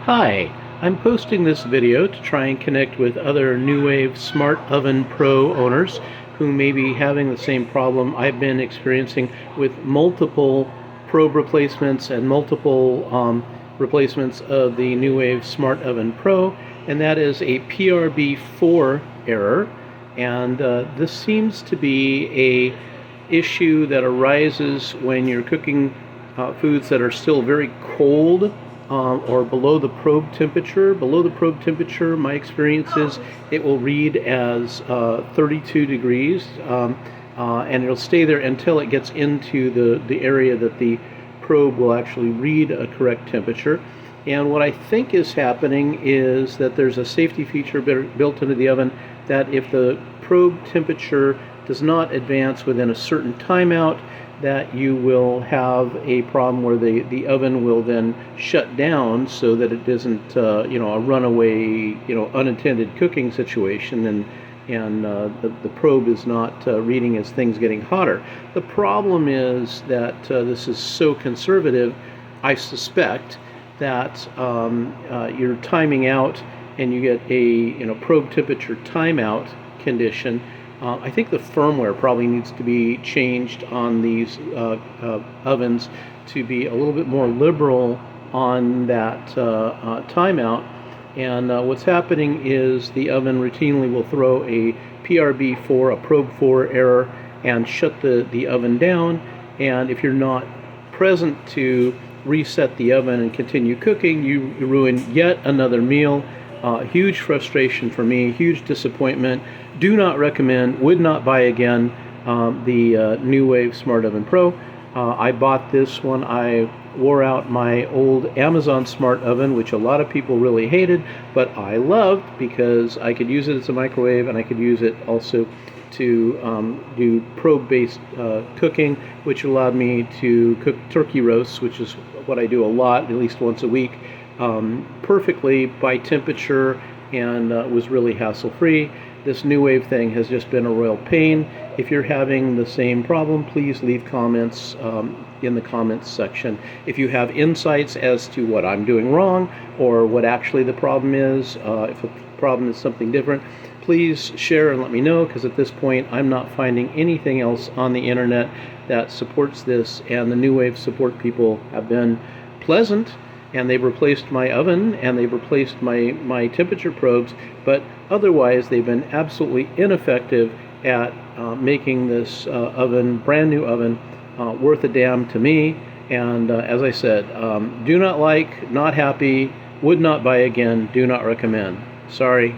Hi, I'm posting this video to try and connect with other Nuwave Smart Oven Pro owners who may be having the same problem I've been experiencing with multiple probe replacements and multiple replacements of the Nuwave Smart Oven Pro, and that is a prb4 error. And this seems to be a issue that arises when you're cooking foods that are still very cold or below the probe temperature. Below the probe temperature, my experience is it will read as 32 degrees, and it'll stay there until it gets into the area that the probe will actually read a correct temperature. And what I think is happening is that there's a safety feature built into the oven that if the probe temperature does not advance within a certain timeout, that you will have a problem where the oven will then shut down so that it isn't a runaway unintended cooking situation, and the probe is not reading as things getting hotter. The problem is that this is so conservative. I suspect that you're timing out and you get a probe temperature timeout condition. I think the firmware probably needs to be changed on these ovens to be a little bit more liberal on that timeout. And what's happening is the oven routinely will throw a prb4, a probe 4 error, and shut the oven down. And if you're not present to reset the oven and continue cooking, you ruin yet another meal. Huge frustration for me, huge disappointment. Do not recommend, would not buy again the Nuwave Smart Oven Pro. I bought this when I wore out my old Amazon Smart Oven, which a lot of people really hated, but I loved because I could use it as a microwave and I could use it also to do probe-based cooking, which allowed me to cook turkey roasts, which is what I do a lot, at least once a week, perfectly by temperature, and was really hassle-free. This Nuwave thing has just been a royal pain. If you're having the same problem, please leave comments in the comments section. If you have insights as to what I'm doing wrong or what actually the problem is, if the problem is something different, please share and let me know, because at this point I'm not finding anything else on the internet that supports this, and the Nuwave support people have been pleasant, and they've replaced my oven and they've replaced my temperature probes, but otherwise they've been absolutely ineffective at making this oven, brand new oven, worth a damn to me. And as I said, do not like, not happy, would not buy again, do not recommend. Sorry.